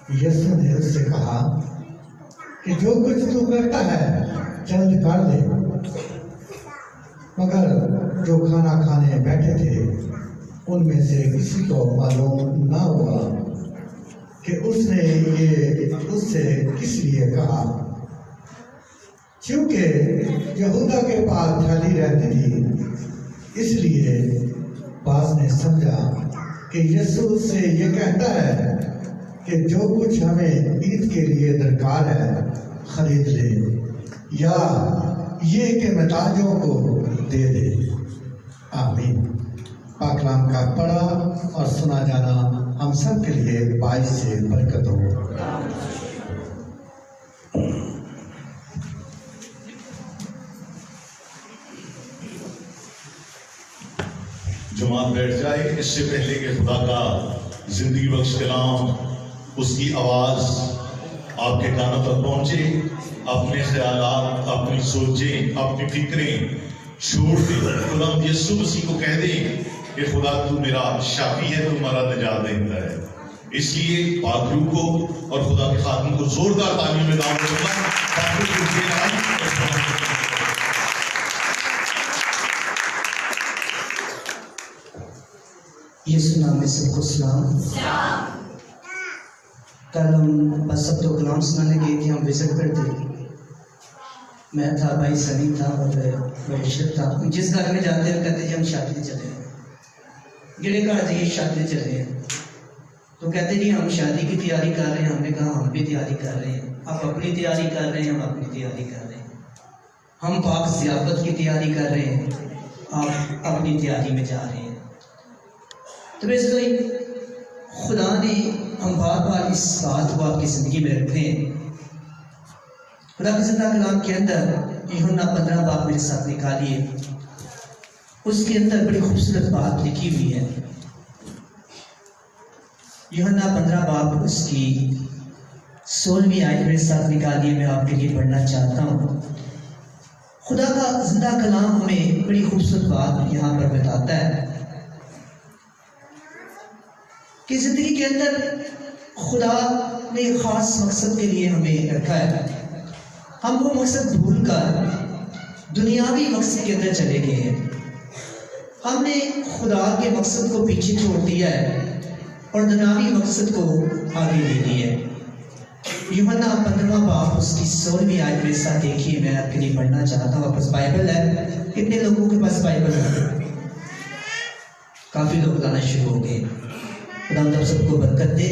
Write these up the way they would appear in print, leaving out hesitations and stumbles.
یسوع نے اس سے کہا کہ جو کچھ تو کرتا ہے جلد کر دے۔ مگر جو کھانا کھانے بیٹھے تھے ان میں سے کسی کو معلوم نہ ہوا کہ اس نے یہ اس سے کس لیے کہا، چونکہ یہودا کے پاس تھیلی رہتی تھی، اس لیے باز نے سمجھا کہ یسوع سے یہ کہتا ہے کہ جو کچھ ہمیں عید کے لیے درکار ہے خرید لے، یا یہ کہ محتاجوں کو دے دے۔ آمین۔ پاک کلام کا پڑھا اور سنا جانا ہم سب کے لیے باعث سے برکت ہو۔ جماعت بیٹھ جائے۔ اس سے پہلے کہ خدا کا زندگی بخش کلام، اس کی آواز آپ کے کانوں تک پہنچے، اپنے خیالات، اپنی سوچیں، اپنی فکریں چھوڑ دیں، خدا یسوع مسیح کو کہہ دیں کہ خدا تو میرا شافی ہے، تو ہمارا نجات دہندہ ہے۔ اس لیے پاک روح کو اور خدا کے خادم کو زوردار تعلیم میں دعوت دوں گا۔ یسوع نام میں سب کو سلام۔ کل ہم بس سب تو کلام سنانے گئے تھے، ہم وزٹ پر تھے، میں تھا، بھائی سنی تھا اور بھائی عشرت تھا۔ جس گھر میں جاتے ہیں کہتے ہیں ہم شادی میں چلے ہیں، گڑے کہا جی شادی میں چلے ہیں، تو کہتے جی ہم شادی کی تیاری کر رہے ہیں۔ ہم نے کہا ہم بھی تیاری کر رہے ہیں، آپ اپنی تیاری کر رہے ہیں، ہم اپنی تیاری کر رہے ہیں، ہم پاک ضیافت کی تیاری کر رہے ہیں، آپ اپنی تیاری میں جا رہے ہیں۔ تو اس لیے خدا نے ہم بار بار اس بات کو آپ کی زندگی میں رکھتے ہیں۔ خدا کے زندہ کلام کے اندر یوحنا 15 باب میرے ساتھ نکالیے، اس کے اندر بڑی خوبصورت بات لکھی ہوئی ہے۔ یوحنا 15 باب اس کی 16ویں آیت میرے ساتھ نکالیے، میں آپ کے لیے پڑھنا چاہتا ہوں۔ خدا کا زندہ کلام ہمیں بڑی خوبصورت بات یہاں پر بتاتا ہے کہ زندگی کے اندر خدا نے خاص مقصد کے لیے ہمیں رکھا ہے۔ ہم وہ مقصد بھول کر دنیاوی مقصد کے اندر چلے گئے ہیں۔ ہم نے خدا کے مقصد کو پیچھے چھوڑ دیا ہے اور دنیاوی مقصد کو آگے لے لیا ہے۔ یوحنا 15 باب اس کی 16ویں آیت میرے ساتھ دیکھیے، میں آپ کے لیے پڑھنا چاہتا ہوں۔ آپ پاس بائبل ہے؟ کتنے لوگوں کے پاس بائبل ہے؟ کافی لوگ لانا شروع ہو گئے۔ خدا ہم سب کو برکت دے۔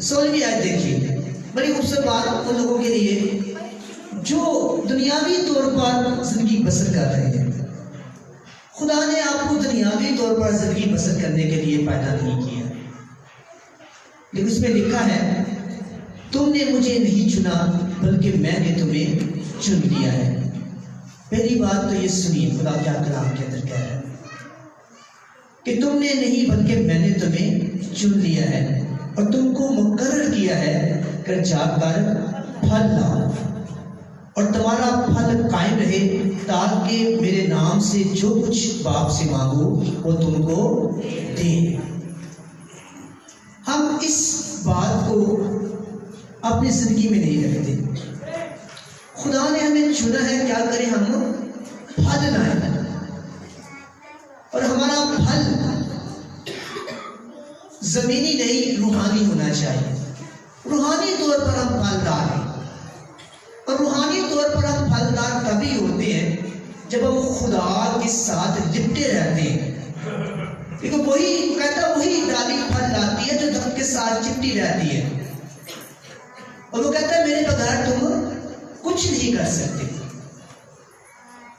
16ویں آیت دیکھیے، بڑی خوبصورت بات ان لوگوں کے لیے جو دنیاوی طور پر زندگی بسر کر رہے ہیں۔ خدا نے آپ کو دنیاوی طور پر زندگی بسر کرنے کے لیے پیدا نہیں کیا، لیکن اس میں لکھا ہے تم نے مجھے نہیں چنا بلکہ میں نے تمہیں چن لیا ہے۔ پہلی بات تو یہ سنیے، خدا کیا کلام کے اندر کہہ رہا ہے کہ تم نے نہیں بلکہ میں نے تمہیں چن لیا ہے اور تم کو مقرر کیا ہے کر جا کر پھل لاؤ اور تمہارا پھل قائم رہے، تاکہ میرے نام سے جو کچھ باپ سے مانگو وہ تم کو دے۔ ہم اس بات کو اپنی زندگی میں نہیں رکھتے۔ خدا نے ہمیں چنا ہے، کیا کریں ہم؟ پھل لائیں، اور ہمارا پھل زمینی نہیں روحانی ہونا چاہیے۔ روحانی طور پر ہم پھلدار ہیں، اور روحانی طور پر ہم پھلدار تبھی ہوتے ہیں جب ہم خدا کے ساتھ لپٹے رہتے ہیں، کیونکہ وہی کہتا وہی ڈالی پھل لاتی ہے جو درخت کے ساتھ چپٹی رہتی ہے، اور وہ کہتا ہے میرے بغیر تم کچھ نہیں کر سکتے۔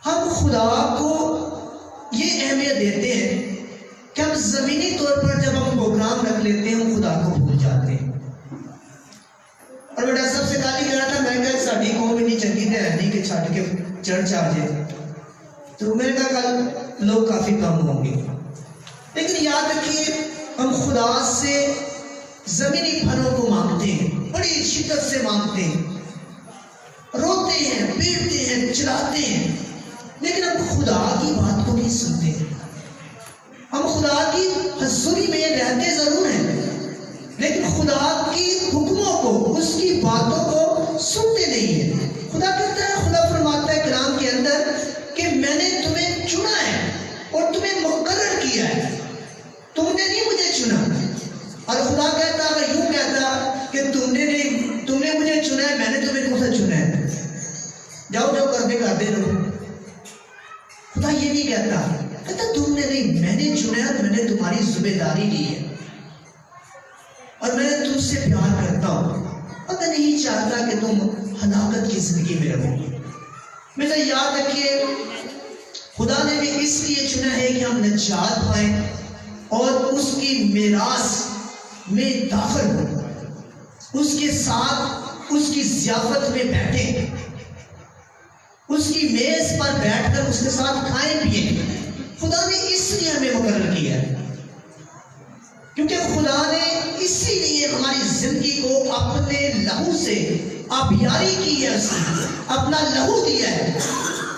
ہم خدا کو یہ اہمیت دیتے ہیں کہ ہم زمینی طور پر جب ہم پروگرام رکھ لیتے ہیں ہم خدا کو بھول جاتے ہیں۔ اور بیٹا سب سے گالی کر رہا تھا، میں کہا ساڑی قوم نہیں چنگی تے ہے نہیں کہ چھڑ کے چرچ آ جائے، تو میں نے کہا کل لوگ کافی کم ہوں گے۔ لیکن یاد رکھیے ہم خدا سے زمینی پھلوں کو مانگتے ہیں، بڑی شدت سے مانگتے ہیں، روتے ہیں، پیٹتے ہیں، چلاتے ہیں، لیکن ہم خدا کی بات کو نہیں سنتے۔ ہم خدا کی حضوری میں رہتے ضرور ہیں، لیکن خدا کی حکموں کو تمہاری ذمہ داری لی ہے اور میں تم سے پیار کرتا ہوں، پتہ نہیں چاہتا کہ تم ہلاکت کی زندگی میں رہو۔ میرا یاد رکھیے، خدا نے بھی اس لیے چنا ہے کہ ہم نجات پائیں اور اس کی میراث میں داخل ہوں، اس کے ساتھ اس کی ضیافت میں بیٹھیں، اس کی میز پر بیٹھ کر اس کے ساتھ کھائیں پیئیں۔ خدا نے اس لیے ہمیں مقرر کیا ہے، کیونکہ خدا نے اسی لیے ہماری زندگی کو اپنے لہو سے آبیاری کی ہے، اس نے اپنا لہو دیا ہے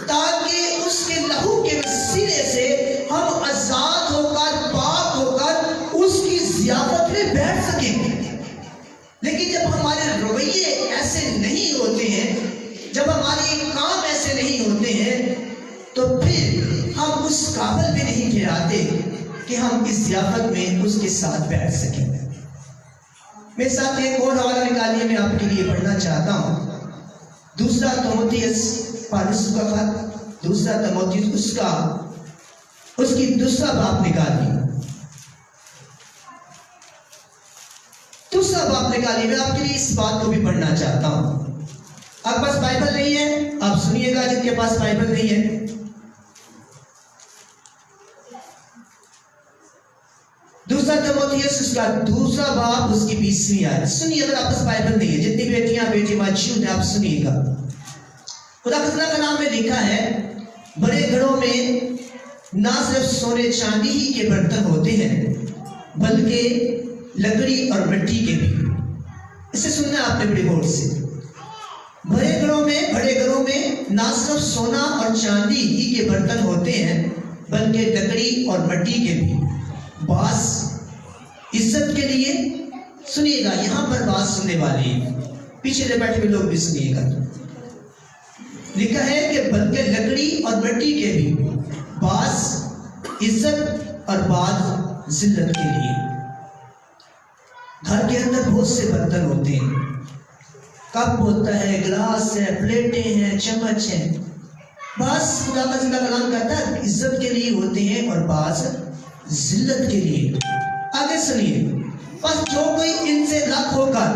تاکہ اس کے لہو کے وسیلے سے ہم آزاد ہو کر، پاک ہو کر اس کی ضیافت میں بیٹھ سکیں۔ لیکن جب ہمارے رویے ایسے نہیں ہوتے ہیں، جب ہمارے کام ایسے نہیں ہوتے ہیں، تو پھر ہم اس قابل بھی نہیں ٹھہراتے کہ ہم اس ضیافت میں اس کے ساتھ بیٹھ سکیں۔ میرے ساتھ ایک اور حوالہ نکالیے، میں آپ کے لیے پڑھنا چاہتا ہوں، دوسرا تیموتھیوس پالس کا خط، دوسرا تیموتھیوس اس کی دوسرا باب نکالیے، دوسرا باب نکالیے۔ میں آپ کے لیے اس بات کو بھی پڑھنا چاہتا ہوں۔ آپ کے پاس بائبل نہیں ہے، آپ سنیے گا، جن کے پاس بائبل نہیں ہے دوسرا تیموتھیوس اس کا دوسرا باب اس کی 20ویں آیت سنیے۔ اگر آپ پاس بائبل نہیں ہے، جتنی بیٹیاں بیٹی موجود ہیں، آپ سنیے گا۔ خدا کا کلام میں لکھا ہے، بڑے گھروں میں نہ صرف سونے چاندی ہی کے برتن ہوتے ہیں بلکہ لکڑی اور مٹی کے بھی۔ اسے سننا آپ نے بڑی غور سے۔ بڑے گھروں میں نہ صرف سونا اور چاندی ہی کے برتن ہوتے ہیں بلکہ لکڑی اور مٹی کے بھی، بعض عزت کے لیے، سنیے گا، یہاں پر بات سننے والی ہے، پیچھے سے بیٹھے ہوئے لوگ بھی سنیے گا۔ لکھا ہے کہ بلکہ لکڑی اور مٹی کے بھی، بعض عزت اور بعض ذلت کے لیے۔ گھر کے اندر بہت سے برتن ہوتے ہیں، کپ ہوتا ہے، گلاس ہے، پلیٹیں ہیں، چمچ ہیں، بعض خدا کا کلام کہتا ہے عزت کے لیے ہوتے ہیں اور بعض ذلت کے لیے۔ آگے سنیے، بس جو کوئی ان سے الگ ہو کر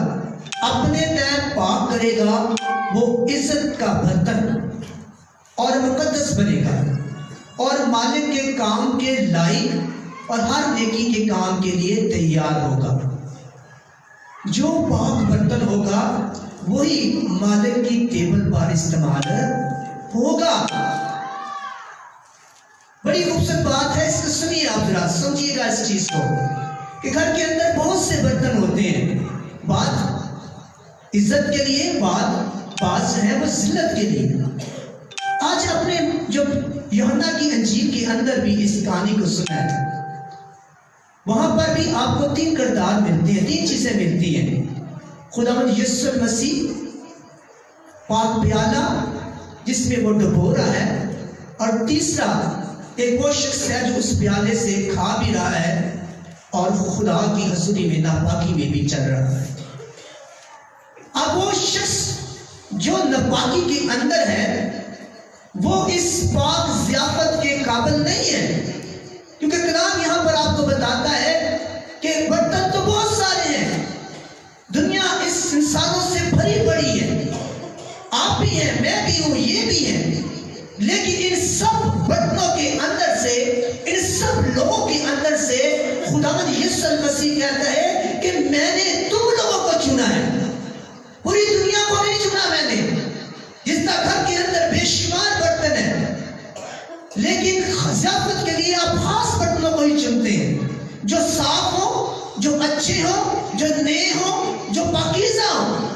اپنے تن پاک کرے گا وہ عزت کا برتن اور مقدس بنے گا اور مالک کے کام کے لائق اور ہر نیکی کے کام کے لیے تیار ہوگا۔ جو پاک برتن ہوگا وہی مالک کی ٹیبل پر استعمال ہوگا۔ بڑی خوبصورت بات ہے، اس کو سنیے، آپ ذرا سمجھیے گا اس چیز کو کہ گھر کے اندر بہت سے برتن ہوتے ہیں، بعض عزت کے لیے، بعض ہیں وہ ذلت کے لیے۔ آج آپ نے جو یوحنا کی انجیل کے اندر بھی اس کہانی کو سنا ہے، وہاں پر بھی آپ کو 3 کردار ملتے ہیں، 3 چیزیں ملتی ہیں۔ خداوند یسوع مسیح، پاک پیالہ جس میں وہ ڈبو رہا ہے، اور تیسرا ایک وہ شخص ہے جو اس پیالے سے کھا بھی رہا ہے اور خدا کی حضوری میں ناپاکی میں بھی چل رہا ہے۔ اب وہ شخص جو ناپاکی کے اندر ہے وہ اس پاک ضیافت کے قابل نہیں ہے، کیونکہ کلام یہاں پر آپ کو بتاتا ہے کہ برتن تو بہت سارے ہیں، دنیا اس انسانوں سے بھری پڑی ہے، آپ بھی ہیں، میں بھی ہوں، یہ بھی ہیں، لیکن ان سب برتنوں کے اندر سے، ان سب لوگوں کے اندر سے خداوند یسوع مسیح کہتا ہے کہ میں نے تم لوگوں کو چنا ہے، پوری دنیا کو نہیں چنا میں نے۔ جس طرح گھر کے اندر بے شمار برتن ہیں، لیکن ضیافت کے لیے آپ خاص برتنوں کو ہی چنتے ہیں، جو صاف ہو، جو اچھے ہو، جو نئے ہو، جو پاکیزہ ہو۔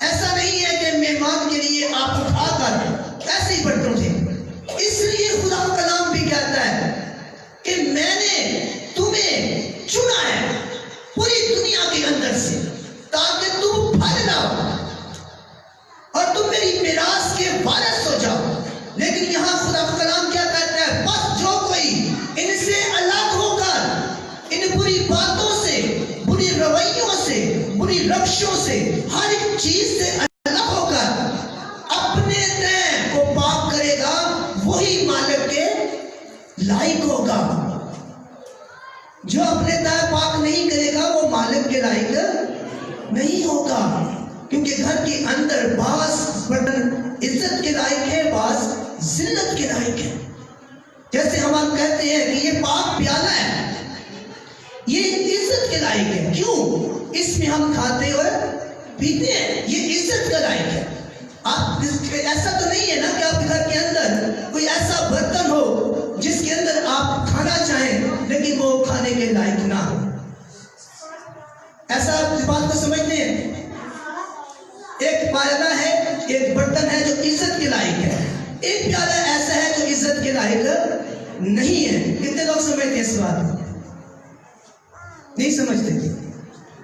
ایسا نہیں ہے کہ مہمان کے لیے آپ اٹھا کر ایسے ہی برتن تھے۔ اس لیے خدا کا کلام بھی کہتا ہے کہ میں نے تمہیں چنا ہے پوری دنیا کے اندر سے تاکہ تم پھل لاؤ اور تم میری میراث کے وارث ہو جاؤ۔ لیکن یہاں خدا کا کلام کیا کہتا ہے؟ بس جو کوئی ان سے الگ ہو کر ان بری باتوں سے، بری رویوں سے، بری روشوں سے، ہر ایک چیز سے الگ ہو کر اپنے تن کو پاک کرے گا وہی مالک کے لائق ہوگا۔ کہ گھر کے اندر بعض برتن عزت کے لائق ہے، بعض ذلت کے لائق ہے. جیسے ہم کہتے ہیں کہ یہ پاک پیالہ ہے، یہ عزت کے لائق ہے. کیوں؟ اس میں ہم کھاتے اور پیتے ہیں، یہ عزت کا لائق ہے. آپ ایسا تو نہیں ہے نا کہ آپ کے گھر کے اندر کوئی ایسا برتن ہو جس کے اندر آپ کھانا چاہیں لیکن وہ کھانے کے لائق نہ ہو. ایسا آپ اس بات کو سمجھتے ہیں؟ ایک پیالہ ہے، ایک برتن ہے جو عزت کے لائق ہے، ایک پیالہ ایسا ہے جو عزت کے لائق نہیں ہے. کتنے لوگ سمجھتے ہیں اس بات؟ نہیں سمجھتے.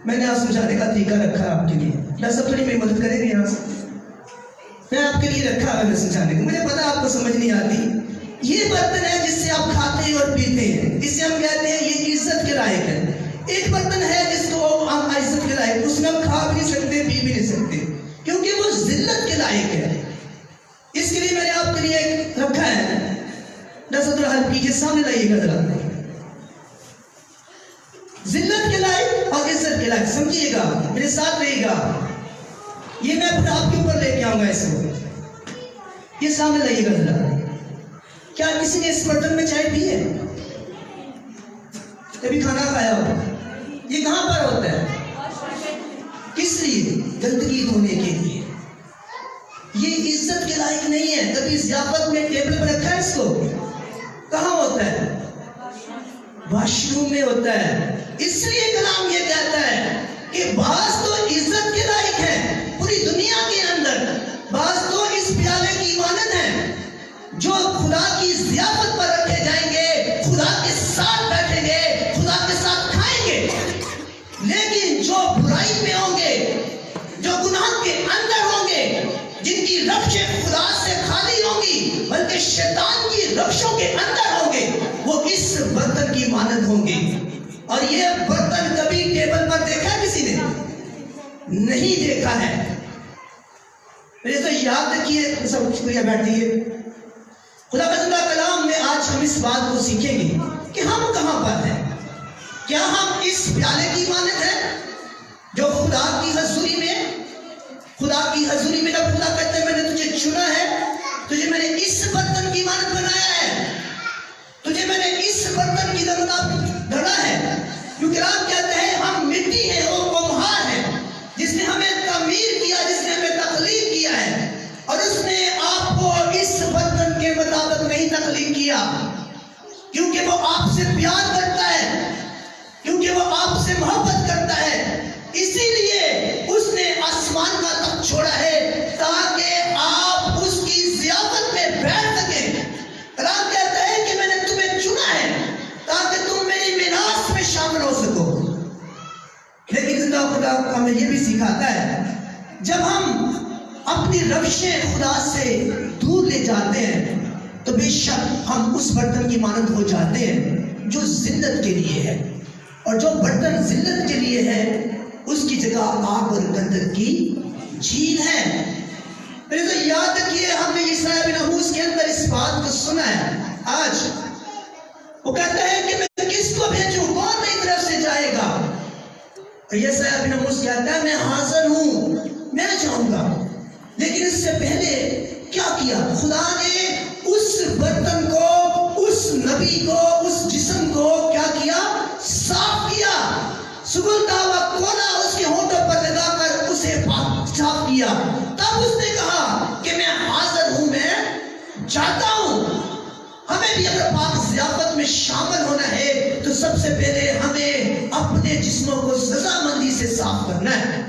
میں نے آپ سمجھانے کا طریقہ رکھا ہے آپ کے لیے. میں سب تھوڑی میری مدد کریں گے یہاں سے. میں آپ کے لیے رکھا ہے سمجھانے کو. مجھے پتا آپ کو سمجھ نہیں آتی. یہ برتن ہے جس سے آپ کھاتے ہیں اور پیتے ہیں، اسے ہم کہتے ہیں یہ عزت کے لائق ہے. ایک برتن ہے جس کو ہم عزت کے لائق، اس میں ہم کھا بھی نہیں سکتے، پی بھی نہیں سکتے، کیونکہ وہ ذلت کے لائق ہے. اس کے لیے میں نے آپ کے لیے ایک رکھا ہے. نظر حل کیجیے، سامنے لائیے گا ذرا. ذلت کے لائق اور عزت کے لائق، سمجھیے گا، میرے ساتھ رہیے گا. یہ میں اپنے آپ کے اوپر لے کے آؤں گا اس کو. یہ سامنے لائیے گا ذرا. کیا کسی نے اس برتن میں چائے پی ہے؟ کبھی کھانا کھایا ہو؟ یہ کہاں پر ہوتا ہے؟ کس لیے؟ گندگی دھونے کے لیے. یہ عزت کے لائق نہیں ہے. کبھی ضیافت میں ٹیبل پر رکھا ہے اس کو؟ کہاں ہوتا ہے؟ واش روم میں ہوتا ہے. اس لیے کلام یہ کہتا ہے کہ بعض تو عزت کے لائق ہے پوری دنیا کے اندر، بعض تو اس پیالے کی مانند ہیں جو خدا کی ضیافت پر رکھے جائیں گے، خدا کے ساتھ بیٹھیں گے، خدا کے ساتھ کھائیں گے. لیکن جو برائی میں ہوں گے، جو گناہ کے اندر ہوں گے، جن کی رخشیں خدا سے خالی ہوں گی بلکہ شیطان کی رخشوں کے اندر ہوں گے، وہ اس برتن کی مانند ہوں گے. اور یہ برتن کبھی ٹیبل پر دیکھا ہے کسی نے؟ نہیں دیکھا ہے. میرے تو یاد رکھیے، سب شکریہ، بیٹھیے. خدا کا کلام میں آج ہم اس بات کو سیکھیں گے کہ ہم کہاں پر ہیں. کیا ہم اس پیالے کی مانند ہیں جو خدا کی حضوری میں جب خدا کہتے ہیں میں نے تجھے چنا ہے، تجھے میں نے اس برتن کی مانند بنایا ہے، تجھے میں نے اس برتن کی ضرورت گھڑا ہے. کیونکہ رب کہتے ہیں ہم مٹی ہیں، وہ کمہار ہے جس نے ہمیں تعمیر کیا، جس نے ہمیں تخلیق کیا ہے. اور اس نے آپ کو اس برتن کے مطابق نہیں تخلیق کیا، کیونکہ وہ آپ سے پیار کرتا ہے، کیونکہ وہ آپ سے محبت کرتا ہے. اسی لیے اس نے آسمان کا تخت چھوڑا ہے تاکہ آپ اس کی ضیافت میں بیٹھ سکیں. رب کہتا ہے کہ میں نے تمہیں چنا ہے تاکہ تم میری میراث میں شامل ہو سکو. لیکن زندہ خدا ہمیں یہ بھی سکھاتا ہے جب ہم اپنی روشیں خدا سے دور لے جاتے ہیں تو بے شک ہم اس برتن کی مانند ہو جاتے ہیں جو ذلت کے لیے ہے. اور جو برتن ذلت کے لیے ہے اس کی جگہ آگ اور گندک کی جھیل ہے. میرے تو یاد رکھیے، ہم نے یسایہ بن آموز کے اندر اس بات کو سنا ہے. آج وہ کہتا ہے کہ میں کس کو بھیجوں، کون میری طرف سے جائے گا؟ یسایہ بن آموز کہتا ہے میں حاضر ہوں، میں جاؤں گا. لیکن اس سے پہلے کیا کیا؟ خدا نے اس برتن کو، اس نبی کو، اس جسم کو کیا کیا؟ صاف کیا. سگلتا ہوا کولا اس کے ہونٹوں پر لگا کر اسے صاف کیا. تب اس نے کہا کہ میں حاضر ہوں، میں جاتا ہوں. ہمیں بھی اگر پاک ضیافت میں شامل ہونا ہے تو سب سے پہلے ہمیں اپنے جسموں کو رضامندی سے صاف کرنا ہے.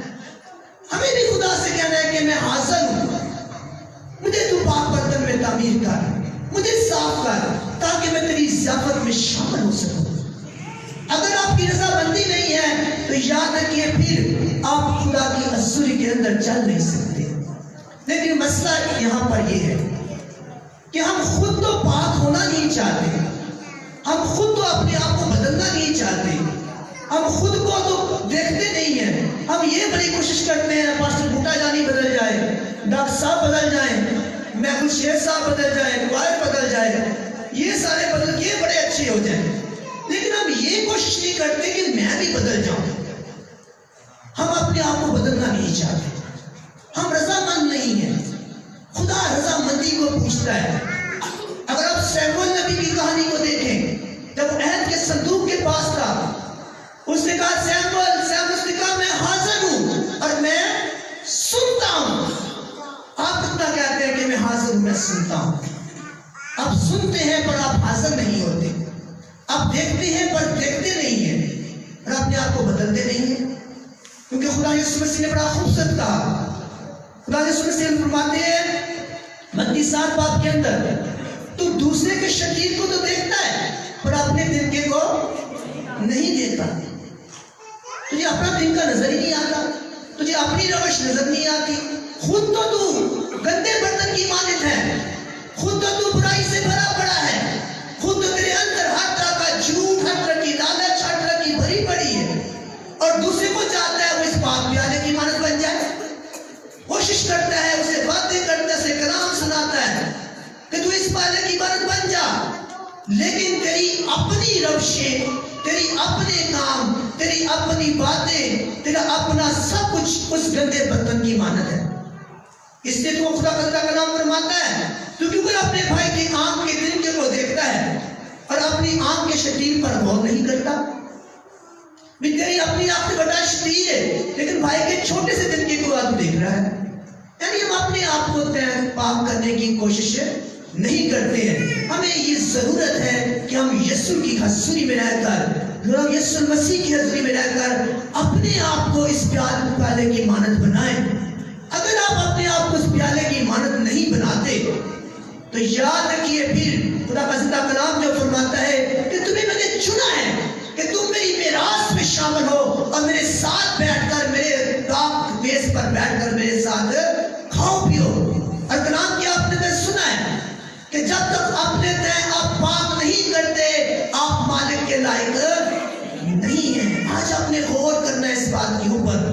ہمیں بھی خدا سے کہنا ہے کہ میں حاضر ہوں، مجھے تو پاک برتن میں تعمیر کر، مجھے صاف کر تاکہ میں تیری ضیافت میں شامل ہو سکوں. اگر آپ کی رضامندی نہیں ہے تو یاد رکھیے پھر آپ خدا کی حضوری کے اندر چل نہیں سکتے. لیکن مسئلہ یہاں پر یہ ہے کہ ہم خود تو پاک ہونا نہیں چاہتے، ہم خود تو اپنے آپ کو بدلنا نہیں چاہتے، ہم خود کو تو دیکھتے نہیں ہیں. ہم یہ بڑی کوشش کرتے ہیں پاسٹر بھوٹا جانی بدل جائے، ڈاکٹر صاحب بدل جائیں، محفوظ شیر صاحب بدل جائیں، قائد بدل جائے، یہ سارے بدل کے بڑے اچھے ہو جائیں. لیکن ہم یہ کوشش نہیں کرتے کہ میں بھی بدل جاؤں. ہم اپنے آپ کو بدلنا نہیں چاہتے. بندی کو پوچھتا ہے. اگر آپ سیموئیل نبی کی کہانی کو دیکھیں، جب عہد کے صندوق کے پاس تھا، اس نے کہا سیموئیل، اس نے کہا میں حاضر ہوں اور میں سنتا ہوں. آپ اتنا کہتے ہیں کہ میں حاضر ہوں، میں سنتا ہوں. آپ سنتے ہیں پر آپ حاضر نہیں ہوتے. آپ دیکھتے ہیں پر دیکھتے نہیں ہیں اور اپنے آپ کو بدلتے نہیں ہیں. کیونکہ خدا یسوع مسیح نے بڑا خوبصورت کہا. خدا یسوع مسیح فرماتے ہیں متی 7 باب کے اندر، تو دوسرے کے شکیل کو تو دیکھتا ہے پر اپنے دل کے کو نہیں دیکھتا. تجھے اپنا دل کا نظر ہی نہیں آتا، تجھے اپنی روش نظر نہیں آتی. خود تو گندے برتن کی مانند ہے، خود تو برائی سے بھرا پڑا ہے، خود تو تیرے اندر ہر طرح کا جھوٹ، ہر طرح کی لالچ، ہر طرح کی بھری پڑی ہے، اور دوسرے کو چاہتا ہے وہ اس پاک پیالے کی مانند بن جائے. کوشش کرتا ہے، اسے باتیں کرتا ہے، اسے کلام سناتا ہے کہ تو اس پیالے کی مانند بن جا. لیکن تیری اپنی روشیں، تیری اپنے کام، تیری اپنی باتیں، تیرا اپنا سب کچھ اس گندے برتن کی مانند ہے. اس لیے تو خدا کا کلام فرماتا ہے تو کیونکہ اپنے بھائی کی آنکھ کے دل کے کو دیکھتا ہے اور اپنی آنکھ کے شتیر پر غور نہیں کرتا. بھی تیری اپنی آنکھ سے بڑا شتیر ہے لیکن بھائی کے چھوٹے سے دل کے کو آپ دیکھ رہا ہے. یعنی ہم اپنے آپ کو پاک کرنے کی کوشش نہیں کرتے ہیں. ہمیں یہ ضرورت ہے کہ ہم یسوع کی حضوری میں رہ کر، یسوع مسیح کی حضوری میں رہ کر اپنے آپ کو اس پیالے کی مانند بنائیں. اگر آپ اپنے آپ کو اس پیالے کی مانند نہیں بناتے تو یاد رکھیے پھر خدا کا زندہ کلام جو فرماتا ہے کہ تمہیں میں نے چنا ہے کہ تم میری میراث میں شامل ہو اور میرے ساتھ بیٹھ کر، میرے ٹاپ بیس پر بیٹھ کر میرے ساتھ کھاؤ پیو. اور کلام کیا آپ نے سنا ہے کہ جب تک اپنے تئیں آپ پاک نہیں کرتے آپ مالک کے لائق نہیں ہیں. آج آپ نے غور کرنا ہے اس بات کے اوپر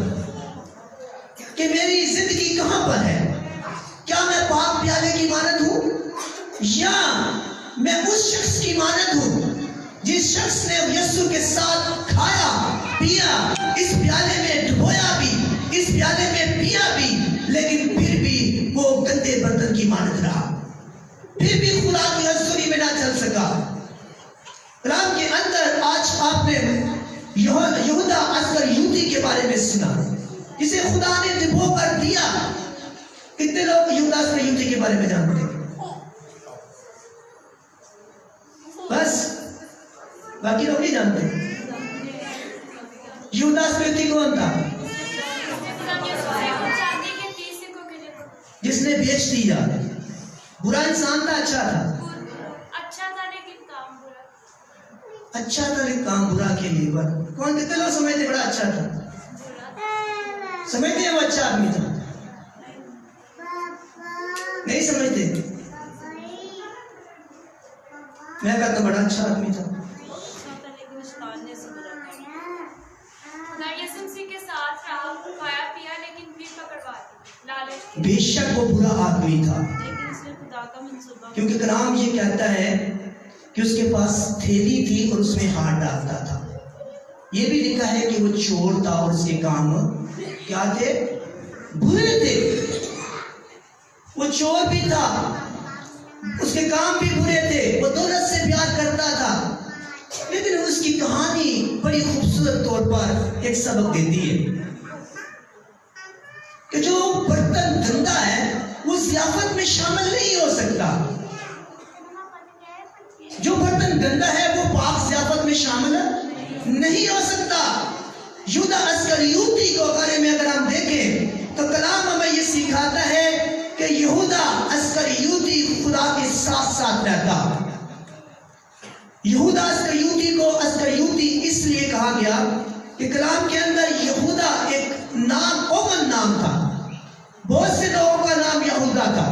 کہ میری زندگی کہاں پر ہے. کیا میں پاک پیالے کی مانند ہوں یا میں اس شخص کی مانند ہوں جس شخص نے یسوع کے ساتھ کھایا پیا، اس پیالے میں ڈبویا بھی، اس پیالے میں پیا بھی، لیکن پھر بھی وہ گندے برتن کی مانند رہا، پھر بھی خدا کی حضوری میں نہ چل سکا. کلام کے اندر آج آپ نے یہودا اسکریوتی کے بارے میں سنا جسے خدا نے ڈبو کر دیا. کتنے لوگ یہودا اسکریوتی کے بارے میں جانتے ہیں؟ بس باقی لوگ نہیں جانتے. یہودا اسکریوتی کون تھا؟ جس نے بیچ دیا. برا انسان تھا، اچھا تھا؟ اچھا تھا لیکن کام برا کے لیے. کون کتنے لوگ سمجھتے بڑا اچھا تھا؟ سمجھتے ہیں وہ اچھا آدمی تھا؟ نہیں سمجھتے؟ میں کہتا بڑا اچھا آدمی تھا. بے شک وہ برا آدمی تھا، کیونکہ کلام یہ کہتا ہے کہ اس کے پاس تھیلی تھی اور اس میں ہاتھ ڈالتا تھا. یہ بھی لکھا ہے کہ وہ چور تھا اور اس کے کام کیا تھے؟ برے تھے. وہ چور بھی تھا، اس کے کام بھی برے تھے، وہ دولت سے پیار کرتا تھا. لیکن اس کی کہانی بڑی خوبصورت طور پر ایک سبق دیتی ہے کہ جو برتن گندا ہے وہ ضیافت میں شامل نہیں ہو سکتا. جو برتن گندا ہے وہ پاک ضیافت میں شامل نہیں ہو سکتا. یہودا اسکریوتی کو بارے میں اگر ہم دیکھیں تو کلام ہمیں یہ سکھاتا ہے کہ یہودا اسکریوتی خدا کے ساتھ ساتھ رہتا. یہودا اسکریوتی کو اسکریوتی اس لیے کہا گیا کہ کلام کے اندر یہودا ایک نام، کامن نام تھا. بہت سے لوگوں کا نام یہودا تھا.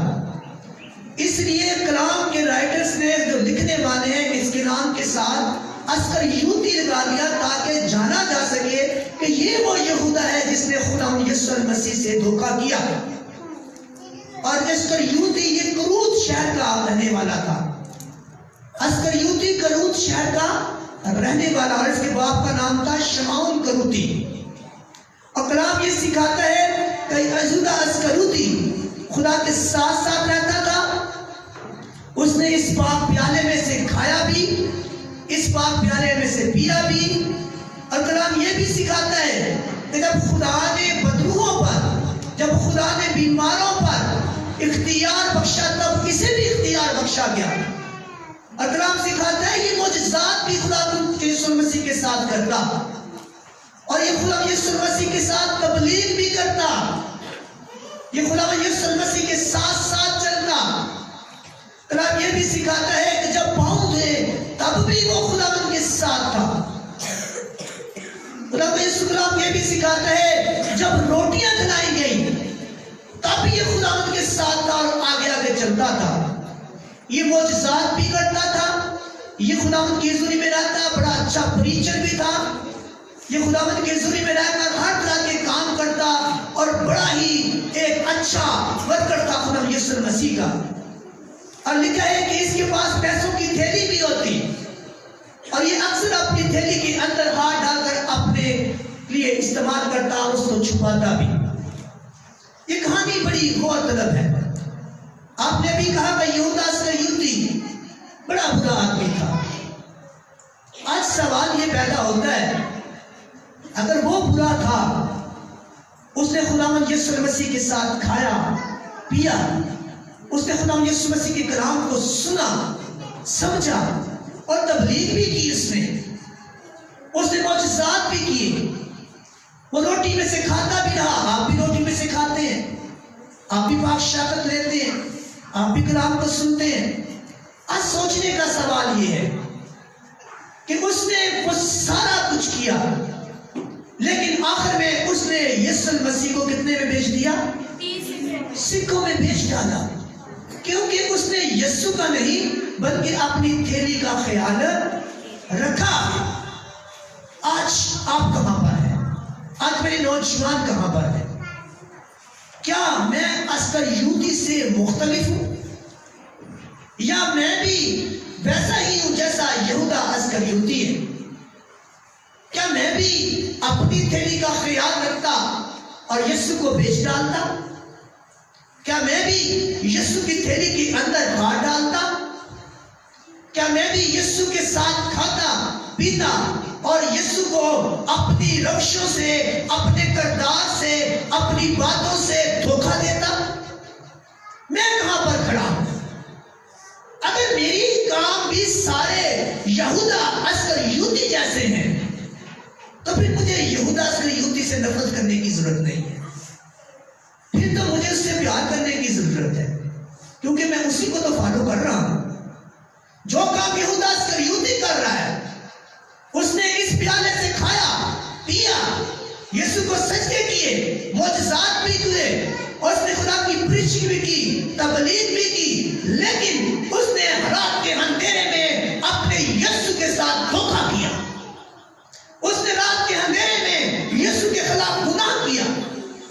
اس لیے کلام کے رائٹرز نے، جو لکھنے والے ہیں، اس کے نام کے ساتھ اسکریوتی لگا دیا تاکہ جانا جا سکے کہ یہ وہ یہودا ہے جس نے خدا یسوع مسیح سے دھوکہ کیا. اور اسکریوتی یہ کروت شہر کا رہنے والا تھا. اسکریوتی کروت شہر کا رہنے والا، اور اس کے باپ کا نام تھا شمعون کروتی. اور کلام یہ سکھاتا ہے کہ یہودا اسکریوتی خدا کے ساتھ ساتھ رہتا تھا اس نے اس پاک پیالے میں سے کھایا بھی، اس پاک پیالے میں سے پیا بھی۔ اور کلام یہ بھی سکھاتا ہے کہ جب خدا نے بدروحوں پر، جب خدا نے بیماروں پر اختیار بخشا، تب اسے بھی اختیار بخشا گیا۔ اور کلام سکھاتا ہے یہ معجزات بھی خدا یسوع مسیح کے ساتھ کرتا، اور یہ خدا یسوع مسیح کے ساتھ تبلیغ بھی کرتا، یہ خدا یسوع مسیح کے ساتھ ساتھ چلتا۔ کلام یہ بھی سکھاتا ہے کہ جب پاؤں دھوئے تب بھی وہ خدا ان کے ساتھ تھا۔ خدا یسوع کلام یہ بھی سکھاتا ہے جب روٹیاں کھلائی گئی تب یہ خدا ان کے ساتھ تھا اور آگے آگے چلتا تھا، یہ معجزات بھی کرتا تھا، یہ خداوند کی حضوری میں رہتا، بڑا اچھا پریچر بھی تھا، یہ خداوند کی حضوری میں رہ کر ہر طرح کے کام کرتا اور بڑا ہی ایک اچھا ورکر تھا خدا یسوع مسیح کا۔ اور لکھا ہے کہ اس کے پاس پیسوں کی تھیلی بھی ہوتی اور یہ اکثر اپنی تھیلی کے اندر ہاتھ ڈال کر اپنے لیے استعمال کرتا اور اس کو چھپاتا بھی۔ یہ کہانی بڑی غور طلب ہے۔ آپ نے بھی کہا کہ یہودا اسکریوتی بڑا برا آدمی تھا۔ آج سوال یہ پیدا ہوتا ہے، اگر وہ برا تھا، اس نے خداوند یسوع مسیح کے ساتھ کھایا پیا، اس نے خداوند یسوع مسیح کے کلام کو سنا سمجھا اور تبلیغ بھی کی، اس نے معجزات بھی کیے، وہ روٹی میں سے کھاتا بھی رہا۔ آپ بھی روٹی میں سے کھاتے ہیں، آپ بھی پاک شاکت لیتے ہیں، آپ بھی کلام کو سنتے ہیں۔ آج سوچنے کا سوال یہ ہے کہ اس نے وہ سارا کچھ کیا، لیکن آخر میں اس نے یسوع مسیح کو کتنے میں بیچ دیا؟ سکوں میں بیچ ڈالا، کیونکہ اس نے یسوع کا نہیں بلکہ اپنی تھیلی کا خیال رکھا۔ آج آپ کہاں پر ہیں؟ آج میرے نوجوان کہاں پر ہیں؟ کیا میں اسکریوتی سے مختلف ہوں، یا میں بھی ویسا ہی ہوں جیسا یہودا اسکریوتی ہے؟ کیا میں بھی اپنی تھیلی کا خیال رکھتا اور یسوع کو بیچ ڈالتا؟ کیا میں بھی یسوع کی تھیلی کے اندر ہاتھ ڈالتا؟ کیا میں بھی یسوع کے ساتھ کھاتا پیتا اور یسوع کو اپنی روشوں سے، اپنے کردار سے، اپنی باتوں سے دھوکہ دیتا؟ میں کہاں پر کھڑا ہوں؟ اگر میری کام بھی سارے یہودا اسکریوتی جیسے ہیں تو پھر مجھے یہودا اسکریوتی سے نفرت کرنے کی ضرورت نہیں ہے، پھر تو مجھے اس سے پیار کرنے کی ضرورت ہے، کیونکہ میں اسی کو تو فالو کر رہا ہوں۔ جو کام یہودا اسکریوتی کر رہا ہے، اس نے اس پیالے سے کھایا پیا، یسوع کو سجدے کیے، معجزات بھی ہوئے، اور اس نے خدا کی پریچنگ بھی کی، تبلیغ بھی کی، لیکن اس نے رات کے اندھیرے میں اپنے یسوع کے ساتھ دھوکہ کیا، اس نے رات کے اندھیرے میں یسوع کے خلاف گناہ کیا،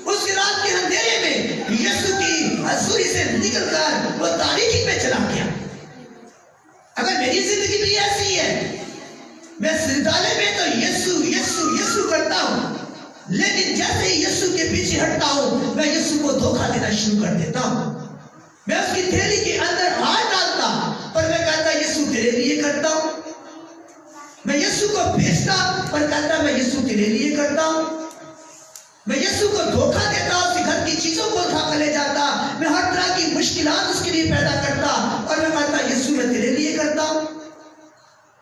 اس کے رات کے اندھیرے میں یسوع کی حضوری سے نکل کر وہ تاریکی میں چلا گیا۔ اگر میری زندگی بھی ایسی ہے، میں سجدالے میں تو یسوع یسوع یسوع کرتا ہوں، لیکن جیسے ہی یسوع کے پیچھے ہٹتا ہوں، میں یسوع کو دھوکہ دینا شروع کر دیتا ہوں۔ میں اس کی تھیلی کے اندر ہاتھ ڈالتا پر میں کہتا یسوع تیرے لیے کرتا ہوں، میں یسوع کو بھیجتا پر کہتا میں یسوع تیرے لیے کرتا ہوں، میں یسوع کو دھوکہ دیتا، اس کے گھر کی چیزوں کو اٹھا کر لے جاتا، میں ہر طرح کی مشکلات اس کے لیے پیدا کرتا اور میں کہتا یسوع میں تیرے لیے کرتا ہوں۔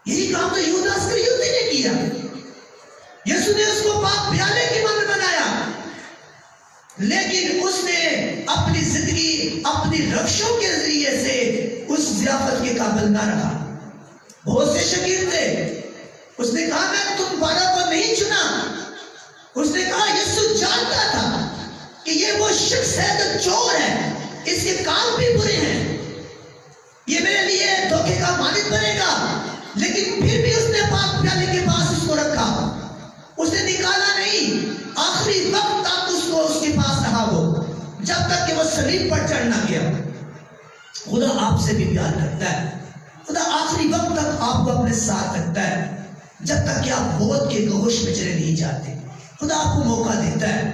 یہی کام تو یہودا اسکریوتی نے کیا۔ یسوع نے اس کو پاک پیالے کی مانند بنایا، لیکن اس نے اپنی زندگی اپنی روشوں کے ذریعے سے اس ضیافت کے قابل نہ رہا۔ بہت سے شاگرد تھے، اس نے کہا میں تم 12 کو نہیں چنا، اس نے کہا یسوع جانتا تھا کہ یہ وہ شخص ہے جو چور ہے، اس کے کام بھی برے ہیں، یہ میرے لیے دھوکے کا مالک بنے گا، لیکن پھر بھی اس نے پاک پیالے کے پاس اس کو رکھا، اس نے نکالا نہیں، آخری وقت تک اس کو اس کے پاس رہا، وہ جب تک کہ وہ صلیب پر چڑھ نہ گیا۔ خدا آپ سے بھی پیار کرتا ہے، خدا آخری وقت تک آپ کو اپنے ساتھ رکھتا ہے، جب تک کہ آپ موت کے گوش میں چلے نہیں جاتے۔ خدا آپ کو موقع دیتا ہے۔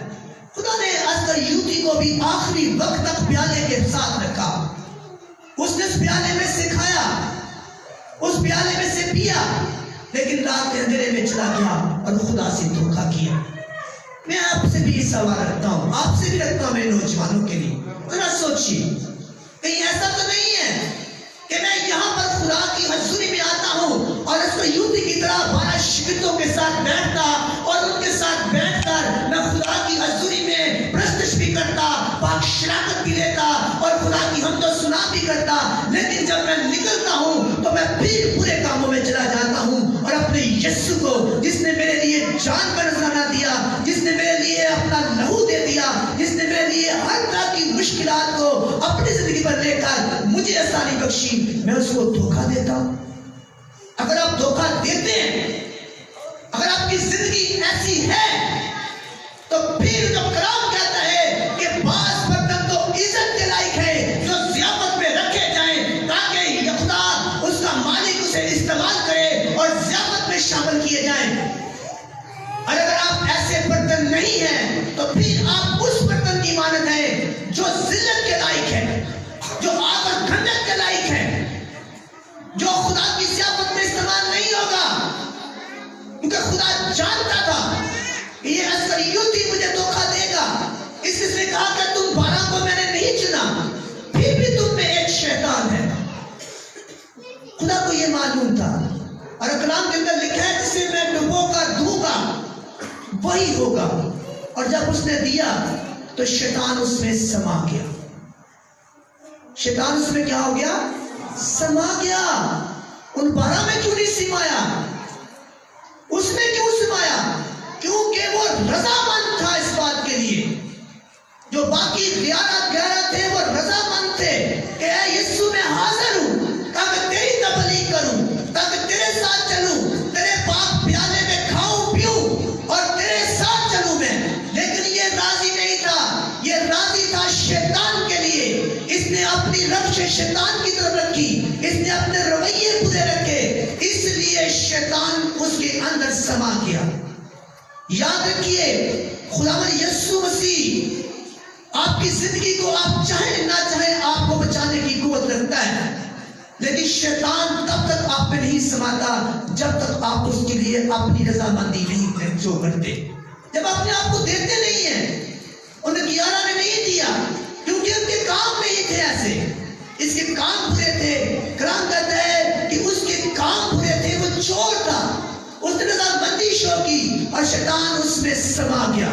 خدا نے اسکریوتی کو بھی آخری وقت تک پیالے کے ساتھ رکھا، اس نے اس پیالے میں سے کھایا، اس پیالے میں سے پیا، لیکن رات کے اندھیرے میں چلا گیا اور خدا سے دھوکا کیا۔ میں آپ سے بھی سوال رکھتا ہوں، آپ سے بھی رکھتا ہوں میرے نوجوانوں کے لیے، ذرا سوچیے، کہیں ایسا تو نہیں ہے کہ میں یہاں پر خدا کی حضوری میں آتا ہوں اور اس کو یوتی کی طرح 12 شاگردوں کے ساتھ بیٹھتا اور ان کے ساتھ بیٹھ کر میں خدا کی حضوری میں پرستش بھی کرتا، پاک شراکت بھی لیتا اور خدا کی حمد و ثنا بھی کرتا، لیکن جب میں نکلتا ہوں تو میں پھر برے کاموں میں چلا جاتا ہوں اور اپنے یسوع کو، جس نے میرے لیے جان کا نذرانہ دیا، جس نے میرے لیے اپنا لہو دے دیا، جس نے میرے لیے ہر طرح کی مشکلات کو اپنی زندگی پر لے کر مجھے آسانی بخشی، میں اس کو دھوکا دیتا ہوں۔ اگر آپ دھوکا دیتے ہیں، اگر آپ کی زندگی ایسی ہے، تو پھر جو کلام کہتا ہے کہ بعض برتن تو عزت کے لائق ہے جو ضیافت میں رکھے جائیں تاکہ یہ خدا اس کا مالک اسے استعمال کرے اور ضیافت میں شامل کیے جائیں، اور اگر آپ ایسے برتن نہیں ہیں تو پھر آپ اس برتن کی مانند ہیں جو ذلت کے لائق ہے، جو آگ اور ٹھنڈک کے لائق ہے، جو خدا کی ضیافت میں استعمال نہیں ہوگا، کیونکہ خدا جانتا تھا کہ یہ اسکریوتی مجھے دھوکا دے گا، اس نے کہا کہ تم 12 کو میں نے نہیں چنا، پھر بھی تم میں ایک شیطان ہے۔ خدا کو یہ معلوم تھا، اور کلام کے اندر لکھا ہے جسے میں ڈبو کر دوں گا وہی ہوگا، اور جب اس نے دیا تو شیطان اس میں سما گیا۔ شیطان اس میں کیا ہو گیا؟ سما گیا۔ ان 12 میں کیوں نہیں سمایا؟ اس میں کیوں سمایا؟ کیونکہ وہ رضامند تھا اس بات کے لیے۔ جو باقی 11 تھے وہ رضامند تھے کہ اے یسوع میں حاضر ہوں تاکہ تیری تبلیغ کروں، تاکہ تیرے ساتھ چلوں، تیرے پاک پیالے میں کھاؤں پیوں اور تیرے ساتھ چلوں میں۔ لیکن یہ راضی نہیں تھا، یہ راضی تھا شیطان کے لیے۔ اس نے اپنی رفش شیطان کی طرف رکھی، اس نے اپنے رویے برے رکھے، اس لیے شیطان اس کے اندر سما گیا۔ یاد رکھیے، خداوند یسوع مسیح آپ کی زندگی کو آپ چاہیں نہ چاہیں آپ کو بچانے کی قوت رکھتا ہے، لیکن شیطان تب تک آپ پہ نہیں سماتا جب تک آپ اس کے لیے اپنی رضامندی نہیں جو کرتے۔ جب اپنے آپ کو دیتے نہیں ہیں، انہیں 11 نے نہیں دیا کیونکہ ان کے کام نہیں تھے ایسے، اس کے کام برے تھے۔ کلام کہتا ہے کہ اس کے کام برے تھے، وہ چور تھا، اس نے رضامندی شو کی اور شیطان اس میں سما گیا۔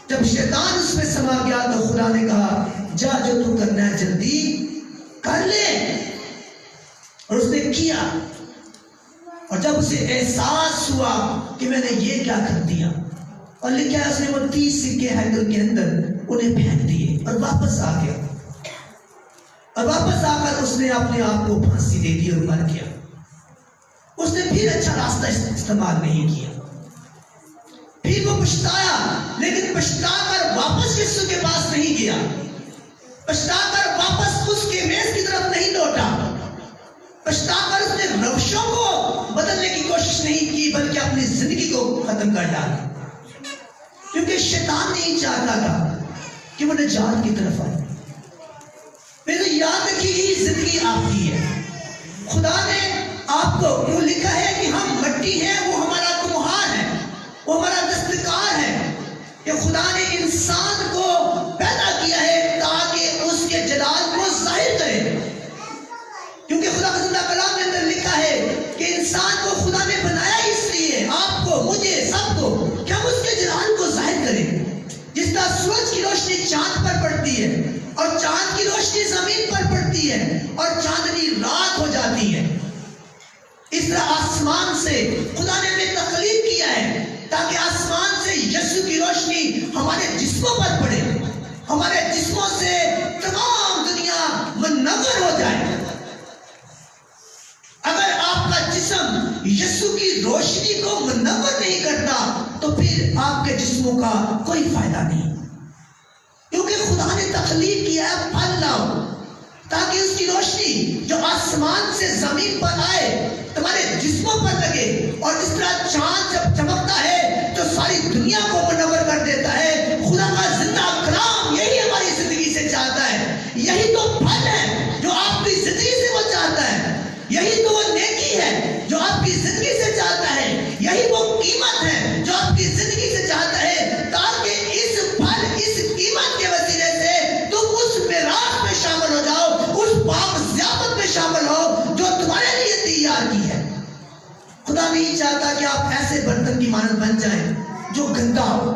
جب شیطان اس میں سما گیا تو خدا نے کہا جا جو تو کرنا ہے جلدی کر لے، اور اس نے کیا۔ اور جب اسے احساس ہوا کہ میں نے یہ کیا کر دیا، اور لکھا ہے اس نے وہ 30 سکے ہینڈل کے اندر انہیں پھینک دیے اور واپس آ گیا، اور واپس آ کر اس نے اپنے آپ کو پھانسی دے دی اور مر گیا۔ اس نے پھر اچھا راستہ استعمال نہیں کیا، پھر وہ پچھتایا، لیکن پچھتا کر واپس یسوع کے پاس نہیں گیا، پچھتا کر واپس اس کے میز کی طرف نہیں لوٹا، پچھتا کر اس نے روشوں کو بدلنے کی کوشش نہیں کی بلکہ اپنی زندگی کو ختم کر ڈالا، کیونکہ شیطان نہیں چاہتا تھا کہ وہ نجات کی طرف آئے۔ میرے یاد رکھیے یہ زندگی آپ کی ہے، خدا نے آپ کو وہ لکھا ہے کہ ہم مٹی ہیں، وہ ہمارا کمہار ہے، وہ ہمارا دستکار ہے، کہ خدا نے انسان کو پیدا کیا ہے تاکہ اس کے جلال کو ظاہر کرے، کیونکہ خدا کا زندہ کلام کے اندر لکھا ہے کہ انسان کو خدا نے بنایا اس لیے، آپ کو، مجھے، سب کو، کہ ہم اس کے جلال کو ظاہر کریں۔ جس طرح سورج کی روشنی چاند پر پڑتی ہے اور چاند کی روشنی زمین پر پڑتی ہے اور چاندنی رات ہو جاتی ہے، اس طرح آسمان سے خدا نے ہمیں تخلیق کیا ہے تاکہ آسمان سے یسوع کی روشنی ہمارے جسموں پر پڑے، ہمارے جسموں سے تمام دنیا منور ہو جائے۔ اگر آپ کا جسم یسوع کی روشنی کو منور نہیں کرتا تو پھر آپ کے جسموں کا کوئی فائدہ نہیں، کیونکہ خدا نے تخلیق کیا ہے پھل لاؤ تاکہ اس کی روشنی جو آسمان سے زمین پر آئے تمہارے جسموں پر لگے، اور اس طرح چاند جب چمکتا ہے تو ساری دنیا کو منور کر دیتا ہے۔ خدا کا زندہ کلام یہی ہماری زندگی سے چاہتا ہے، یہی تو پھل ہے جو آپ کی ایمان کے وسیلے سے تم اس میراث میں شامل ہو جاؤ، اس پاک ضیافت میں شامل ہو جو تمہارے لیے تیار کی ہے۔ خدا نہیں چاہتا کہ آپ ایسے برتن کی مانند بن جائیں جو گندا ہو،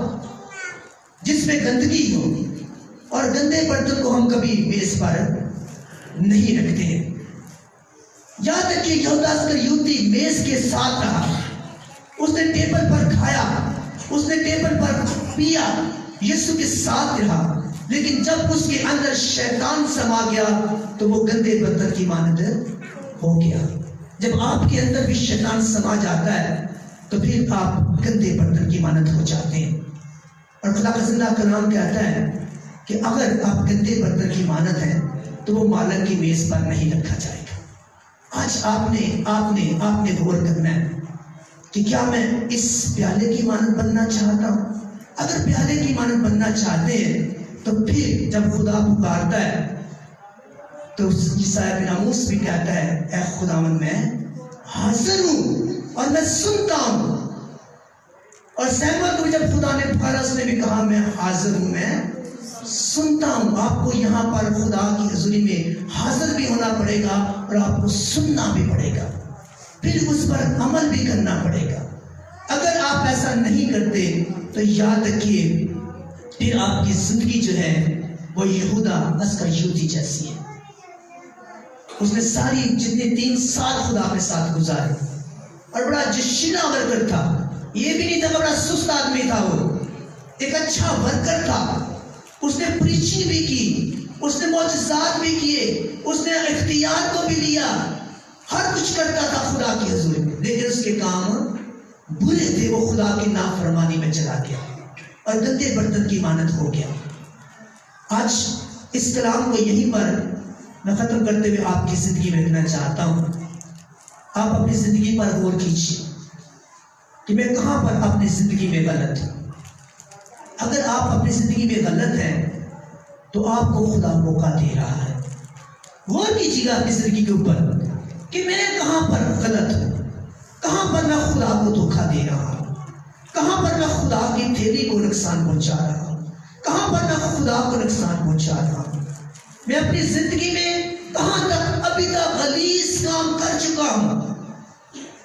جس میں گندگی ہو، اور گندے برتن کو ہم کبھی میز پر نہیں رکھتے ہیں۔ یہاں تک کہ یہودا اسکریوتی میز کے ساتھ رہا، اس نے ٹیبل پر کھایا، اس نے ٹیبل پر پیا، یسوع کے ساتھ رہا، لیکن جب اس کے اندر شیطان سما گیا تو وہ گندے برتن کی مانند ہو گیا۔ جب آپ کے اندر بھی شیطان سما جاتا ہے تو پھر آپ گندے برتن کی مانند ہو جاتے ہیں۔ اور خدا کا زندہ کلام کہتا ہے کہ اگر آپ گندے برتن کی مانند ہیں تو وہ مالک کی میز پر نہیں رکھا جائے گا۔ آج آپ نے غور کرنا ہے کہ کیا میں اس پیالے کی مانند بننا چاہتا ہوں؟ اگر پیالے کی مانند بننا چاہتے ہیں تو پھر جب خدا پکارتا ہے تو یسایہ بن آموس بھی کہتا ہے، اے خداوند میں حاضر ہوں اور میں سنتا ہوں۔ اور سیموئیل کو بھی جب خدا نے پکارا اس نے بھی کہا میں حاضر ہوں، میں سنتا ہوں۔ آپ کو یہاں پر خدا کی حضوری میں حاضر بھی ہونا پڑے گا اور آپ کو سننا بھی پڑے گا، پھر اس پر عمل بھی کرنا پڑے گا۔ اگر آپ ایسا نہیں کرتے تو یاد رکھیے پھر آپ کی زندگی جو ہے وہ یہودا اسکریوتی جیسی ہے۔ اس نے ساری جتنے 3 سال خدا کے ساتھ گزارے اور بڑا جشنہ ورکر تھا، یہ بھی نہیں تھا، بڑا سست آدمی تھا، وہ ایک اچھا ورکر تھا۔ اس نے پریچنگ بھی کی، اس نے معجزات بھی کیے، اس نے اختیار کو بھی لیا، ہر کچھ کرتا تھا خدا کی حضور میں، لیکن اس کے کام برے تھے، وہ خدا کی نافرمانی میں چلا گیا اور گندے برتن کی مانند ہو گیا۔ آج اس کلام کو یہیں پر میں ختم کرتے ہوئے آپ کی زندگی میں رکھنا چاہتا ہوں۔ آپ اپنی زندگی پر غور کیجیے کہ میں کہاں پر اپنی زندگی میں غلط ہوں۔ اگر آپ اپنی زندگی میں غلط ہیں تو آپ کو خدا موقع دے رہا ہے۔ غور کیجیے گا اپنی زندگی کے اوپر کہ میں کہاں پر غلط ہوں، کہاں پر میں خدا کو دھوکہ دے رہا ہوں، کہاں پر میں خدا کی تھیلی کو نقصان پہنچا رہا ہوں، کہاں پر میں خدا کو نقصان پہنچا رہا ہوں۔ میں اپنی زندگی میں کہاں تک ابھی تک غلیظ کام کر چکا ہوں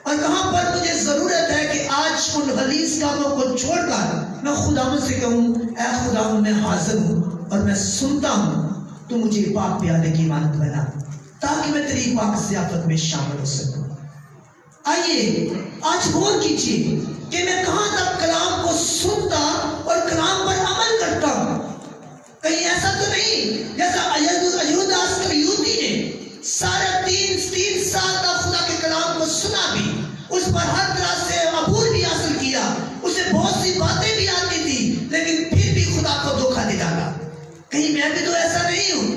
اور کہاں پر مجھے ضرورت ہے کہ آج ان غلیظ کاموں کو چھوڑ کر میں خداوند سے کہوں، اے خداوند میں حاضر ہوں اور میں سنتا ہوں، تو مجھے پاک پیالے کی مانند بنا تاکہ میں تیری پاک ضیافت میں شامل ہو سکوں۔ آئیے آج غور کیجیے کہ میں کہاں تک کلام کو سنتا اور کلام پر عمل کرتا ہوں۔ کہیں ایسا تو نہیں جیسا یہودا اسکریوتی نے سارا 3 سال تک خدا کے کلام کو سنا بھی، اس پر ہر طرح سے عبور بھی حاصل کیا، اسے بہت سی باتیں بھی آتی تھی، لیکن پھر بھی خدا کو دھوکہ دے ڈالا۔ کہیں میں بھی تو ایسا نہیں ہوں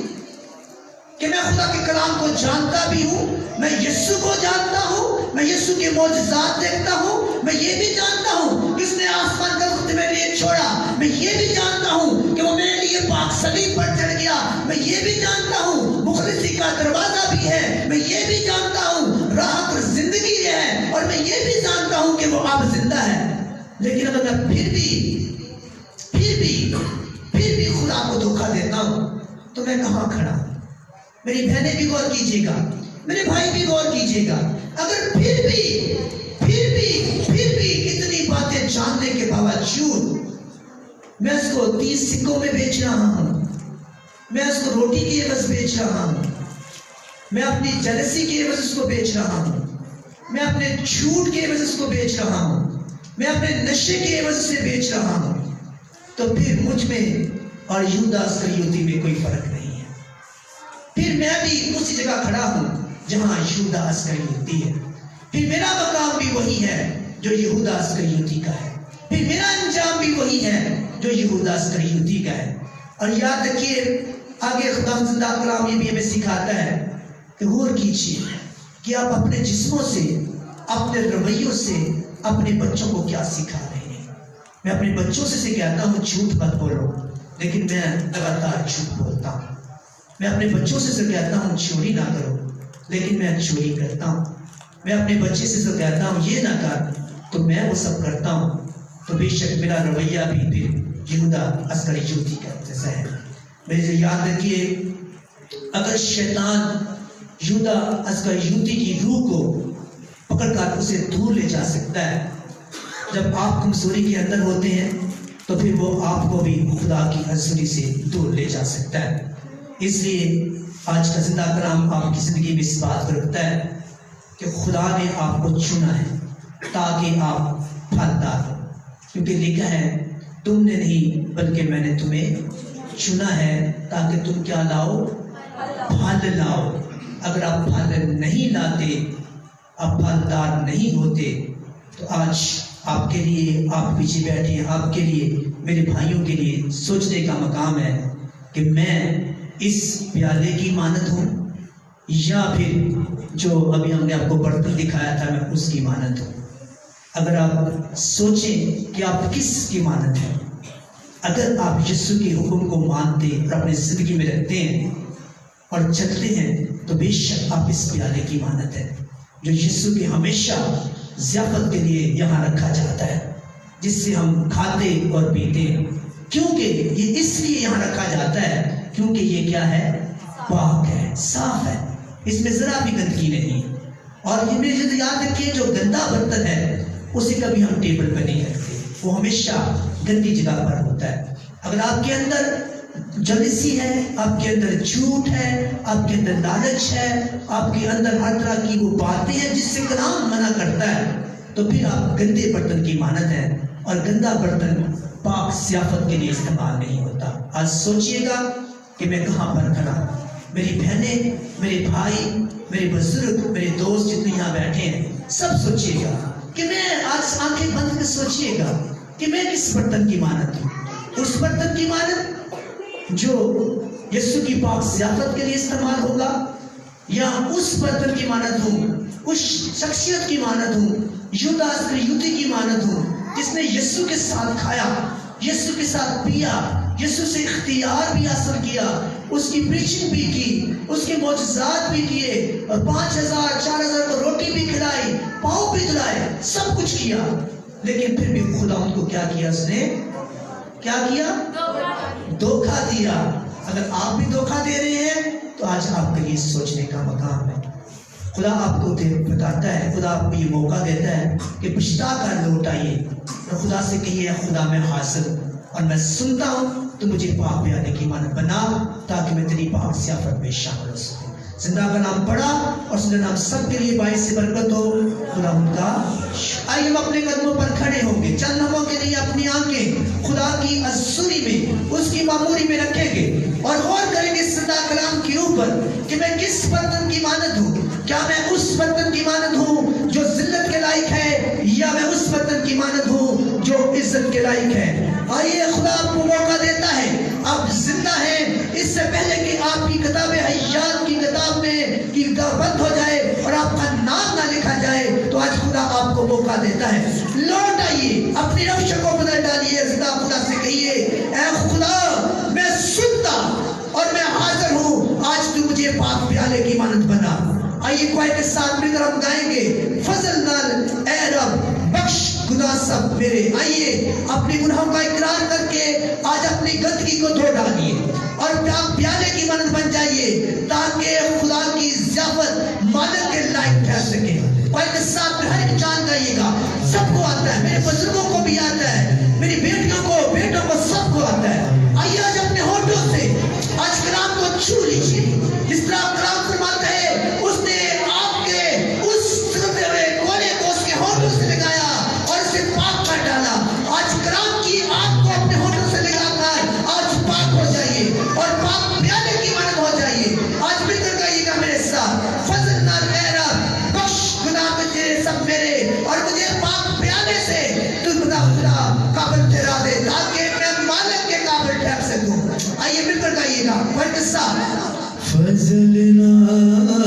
کہ میں خدا کے کلام کو جانتا بھی ہوں، میں یسوع کو جانتا ہوں، میں یسوع کے معجزات دیکھتا ہوں، میں یہ بھی جانتا ہوں کہ اس نے آسمان کا رخت میرے لیے چھوڑا، میں یہ بھی جانتا ہوں کہ وہ میرے لیے پاک صلیب پر چڑھ گیا، میں یہ بھی جانتا ہوں مخلصی کا دروازہ بھی ہے، میں یہ بھی جانتا ہوں راحت اور زندگی ہے، اور میں یہ بھی جانتا ہوں کہ وہ اب زندہ ہے۔ لیکن اگر میں پھر بھی خدا کو دھوکہ دیتا ہوں تو میں کہاں کھڑا ہوں؟ میری بہنیں بھی غور کیجیے گا، میرے بھائی بھی غور کیجیے گا، اگر پھر بھی اتنی باتیں جاننے کے باوجود میں اس کو 30 سکوں میں بیچ رہا ہوں، میں اس کو روٹی کی عوض بیچ رہا ہوں، میں اپنی جلسی کی عوض اس کو بیچ رہا ہوں، میں اپنے جھوٹ کی عوض اس کو بیچ رہا ہوں، میں اپنے نشے کی عوض سے بیچ رہا ہوں، تو پھر مجھ میں اور یہودا اسکریوتی میں کوئی فرق نہیں ہے۔ پھر میں بھی اسی جگہ کھڑا ہوں جہاں یہودا اسکریوتی ہے، پھر میرا مقام بھی وہی ہے جو یہودا اسکریوتی کا ہے، پھر میرا انجام بھی وہی ہے جو یہودا اسکریوتی کا ہے۔ اور یاد رکھیے آگے خدا زندہ کلام یہ بھی ہمیں سکھاتا ہے کہ غور کیجیے کہ آپ اپنے جسموں سے، اپنے رویوں سے اپنے بچوں کو کیا سکھا رہے ہیں۔ میں اپنے بچوں سے کہتا ہوں جھوٹ مت بولو، لیکن میں لگاتار جھوٹ بولتا ہوں۔ میں اپنے بچوں سے کہتا ہوں چوری نہ کرو، لیکن میں چوری کرتا ہوں۔ میں اپنے بچے سے کہتا ہوں یہ نہ کر، تو میں وہ سب کرتا ہوں۔ تو بے شک میرا رویہ بھی پھر یہودا اسکریوتی کا جیسا ہے. میرے یاد رکھیے اگر شیطان یہودا اسکریوتی کی روح کو پکڑ کر اسے دور لے جا سکتا ہے، جب آپ کمزوری کے اندر ہوتے ہیں تو پھر وہ آپ کو بھی خدا کی حضوری سے دور لے جا سکتا ہے. اس لیے آج کا زندہ کلام آپ کی زندگی میں اس بات کو رکھتا ہے کہ خدا نے آپ کو چنا ہے تاکہ آپ پھلدار ہو، کیونکہ لکھا ہے تم نے نہیں بلکہ میں نے تمہیں چنا ہے تاکہ تم کیا لاؤ؟ پھل لاؤ. اگر آپ پھل نہیں لاتے، آپ پھلدار نہیں ہوتے، تو آج آپ کے لیے، آپ پیچھے بیٹھے ہیں، آپ کے لیے، میرے بھائیوں کے لیے سوچنے کا مقام ہے کہ میں اس پیالے کی مانند ہوں یا پھر جو ابھی ہم نے آپ کو برتن دکھایا تھا میں اس کی مانند ہوں. اگر آپ سوچیں کہ آپ کس کی مانند ہیں، اگر آپ یسوع کے حکم کو مانتے اور اپنی زندگی میں رکھتے ہیں اور چلتے ہیں تو بے شک آپ اس پیالے کی مانند ہے جو یسوع کے ہمیشہ ضیافت کے لیے یہاں رکھا جاتا ہے، جس سے ہم کھاتے اور پیتے ہیں. کیونکہ یہ اس لیے یہاں رکھا جاتا ہے کیونکہ یہ کیا ہے؟ پاک ہے، صاف ہے، اس میں ذرا بھی گندگی نہیں. اور یہ میرے یاد رکھیے جو گندا برتن ہے اسے کبھی ہم ٹیبل پہ نہیں رکھتے، وہ ہمیشہ گندی جگہ پر ہوتا ہے. اگر آپ کے اندر جلسی ہے، آپ کے اندر جھوٹ ہے، آپ کے اندر لالچ ہے، آپ کے اندر ہر طرح کی وہ باتیں ہیں جس سے کلام منع کرتا ہے، تو پھر آپ گندے برتن کی مانند ہیں. اور گندا برتن پاک ضیافت کے لیے استعمال نہیں ہوتا. آج سوچئے گا کہ میں کہاں پر کھڑا ہوں. میری بہنیں، میرے بھائی، میرے بزرگ، میرے دوست جتنے یہاں بیٹھے ہیں، سب سوچئے گا کہ میں آج آنکھیں بند کر سوچئے گا کہ میں کس برتن کی مانند ہوں. اس برتن کی مانند جو یسوع کی پاک ضیافت کے لیے استعمال ہوگا، یا اس برتن کی مانند ہوں، اس شخصیت کی مانند ہوں، یہودا اسکریوتی کی مانند ہوں جس نے یسوع کے ساتھ کھایا، یسوع کے ساتھ پیا، یسوع سے اختیار بھی حاصل کیا، اس کی پریچنگ بھی کی، اس کے معجزات بھی کیے، اور 5000 4000 کو روٹی بھی کھلائی، پاؤں بھی دھلائے، سب کچھ کیا. لیکن پھر بھی خدا ان کو کیا کیا؟ اس نے کیا کیا؟ دھوکہ دیا. اگر آپ بھی دھوکہ دے رہے ہیں تو آج آپ کے لیے سوچنے کا مقام ہے. خدا آپ کو بتاتا ہے، خدا آپ کو یہ موقع دیتا ہے کہ پچھتا کر لوٹ آئیے اور خدا سے کہیے خدا میں حاضر ہوں اور میں سنتا ہوں، تو مجھے پاک پیالے کی مانند بنا تاکہ میں تیری پاک ضیافت میں شامل ہو سکوں. زندہ کا نام پڑھا اور اس کا نام سب کے لیے باعث برکت ہو. خدا ان کا آئیے ہم اپنے قدموں پر کھڑے ہوں گے، چند لمحوں کے لیے اپنی آنکھیں خدا کی حضوری میں، اس کی معموری میں رکھیں گے اور غور کریں گے زندہ کلام کے اوپر کہ میں کس برتن کی مانند ہوں. کیا میں اس برتن کی مانند ہوں جو ذلت کے لائق ہے، یا میں اس برتن کی مانند ہوں جو عزت کے لائق ہے؟ آئیے خدا آپ کو موقع دیتا ہے، آپ زندہ ہیں، اس سے پہلے کہ آپ کی کتاب حیات کی کتاب میں کی بند ہو جائے اور آپ کا نام نہ لکھا جائے، تو آج خدا آپ کو موقع دیتا ہے. لوٹ آئیے، اپنی روشوں کو بدل ڈالیے، زندہ خدا سے کہیے اے خدا میں سنتا اور میں حاضر ہوں، آج تو مجھے پاک پیالے کی مانند بنا. آئیے کوئی کے ساتھ مل کر ہم گائیں گے فضل نال اے رب بخش گناہ سب میرے. آئیے اپنے گناہوں کا اقرار کر کے آج اپنی گندگی کو دھو ڈالیے اور پیالے کی مانند بن جائیے تاکہ خدا کی ضیافت مالک کے لائق ٹھہر سکے. کوئی کے ساتھ ہر ایک جان گائیے گا، سب کو آتا ہے، میرے بزرگوں کو بھی آتا ہے، میری بیٹیوں کو، بیٹوں کو، سب کو آتا ہے. آئیے آج اپنے ہونٹوں سے آج کلام کو چھو لیجیے، جس طرح کلام فرماتا ہے اس نے آپ کے اس سلتے ہوئے کونے کو اس کے ہونٹوں سے لگایا اور اسے پاک کر ڈالا. آج کلام کی آپ کو اپنے ہونٹوں سے لگا کر آج پاک ہو جائیے اور پاک پیالے کی مانند ہو جائیے. آج مل کر گائیے گا میرے ساتھ فضل نال اے رب بخش گناہ تیرے سب میرے اور مجھے پاک پیالے سے تو خدا قابل ٹھہرا دے تاکہ میں مالک کے قابل ٹھہر سکوں. آئیے مل کر گائیے گا میرے ساتھ فضل نال